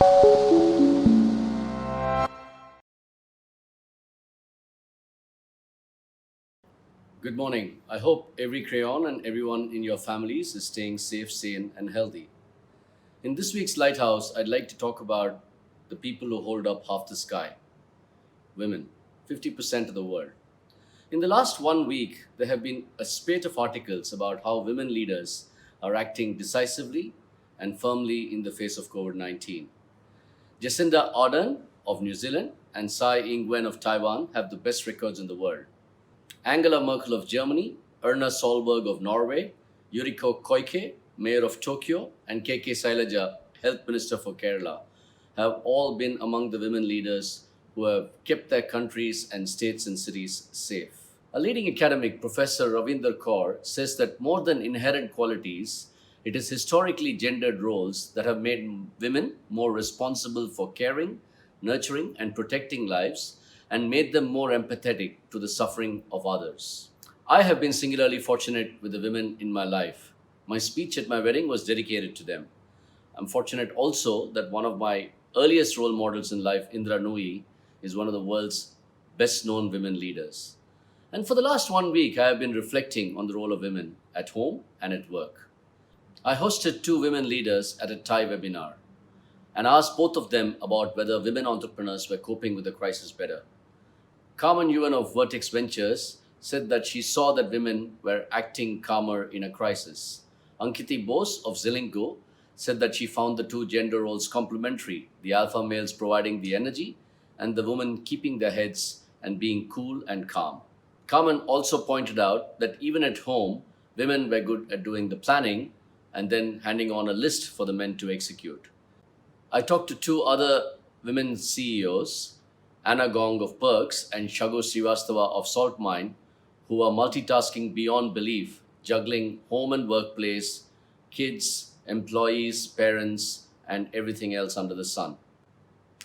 Good morning. I hope every crayon and everyone in your families is staying safe, sane, and healthy. In this week's Lighthouse, I'd like to talk about the people who hold up half the sky women, 50% of the world. In the last 1 week, there have been a spate of articles about how women leaders are acting decisively and firmly in the face of COVID 19. Jacinda Ardern of New Zealand and Tsai Ing-wen of Taiwan have the best records in the world. Angela Merkel of Germany, Erna Solberg of Norway, Yuriko Koike, Mayor of Tokyo, and KK Sailaja, Health Minister for Kerala, have all been among the women leaders who have kept their countries and states and cities safe. A leading academic, Professor Ravinder Kaur, says that more than inherent qualities, it is historically gendered roles that have made women more responsible for caring, nurturing, and protecting lives and made them more empathetic to the suffering of others. I have been singularly fortunate with the women in my life. My speech at my wedding was dedicated to them. I'm fortunate also that one of my earliest role models in life, Indra Nooyi, is one of the world's best known women leaders. And for the last 1 week, I have been reflecting on the role of women at home and at work. I hosted two women leaders at a Thai webinar and asked both of them about whether women entrepreneurs were coping with the crisis better. Carmen Yuan of Vertex Ventures said that she saw that women were acting calmer in a crisis. Ankiti Bose of Zilingo said that she found the two gender roles complementary, the alpha males providing the energy and the women keeping their heads and being cool and calm. Carmen also pointed out that even at home, women were good at doing the planning and then handing on a list for the men to execute. I talked to two other women CEOs, Anna Gong of Perks and Shago Srivastava of Salt Mine, who are multitasking beyond belief, juggling home and workplace, kids, employees, parents, and everything else under the sun.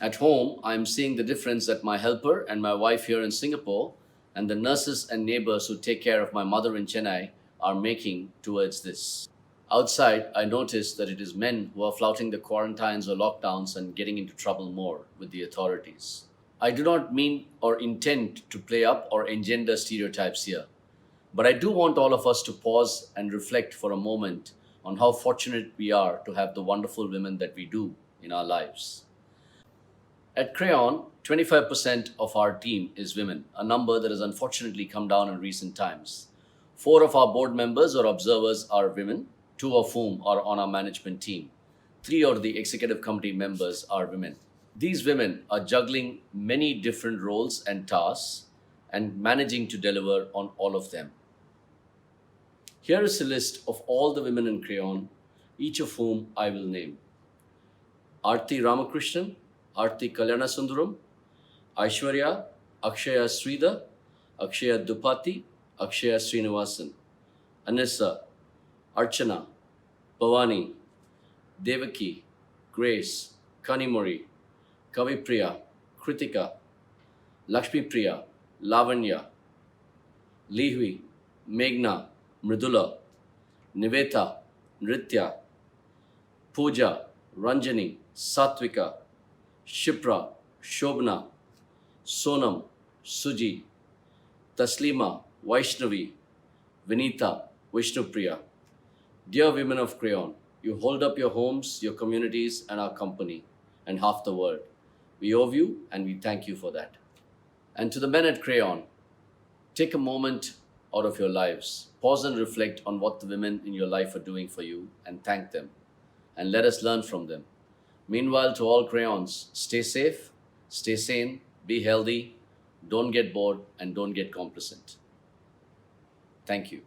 At home, I'm seeing the difference that my helper and my wife here in Singapore and the nurses and neighbors who take care of my mother in Chennai are making towards this. Outside, I notice that it is men who are flouting the quarantines or lockdowns and getting into trouble more with the authorities. I do not mean or intend to play up or engender stereotypes here, but I do want all of us to pause and reflect for a moment on how fortunate we are to have the wonderful women that we do in our lives. At Crayon, 25% of our team is women, a number that has unfortunately come down in recent times. Four of our board members or observers are women, two of whom are on our management team. Three of the executive committee members are women. These women are juggling many different roles and tasks and managing to deliver on all of them. Here is a list of all the women in Crayon, each of whom I will name. Aarti Ramakrishnan, Aarti Kalyanasundaram, Aishwarya, Akshaya Sridhar, Akshaya Dupati, Akshaya Srinivasan, Anissa, Archana, Bhavani, Devaki, Grace, Kanimori, Kavipriya, Kritika, Lakshmi Priya, Lavanya, Lihvi, Meghna, Mridula, Niveta, Nritya, Pooja, Ranjani, Satvika, Shipra, Shobna, Sonam, Suji, Taslima, Vaishnavi, Vinita, Vishnupriya. Dear women of Crayon, you hold up your homes, your communities, and our company, and half the world. We owe you and we thank you for that. And to the men at Crayon, take a moment out of your lives. Pause and reflect on what the women in your life are doing for you and thank them. And let us learn from them. Meanwhile, to all crayons, stay safe, stay sane, be healthy, don't get bored, and don't get complacent. Thank you.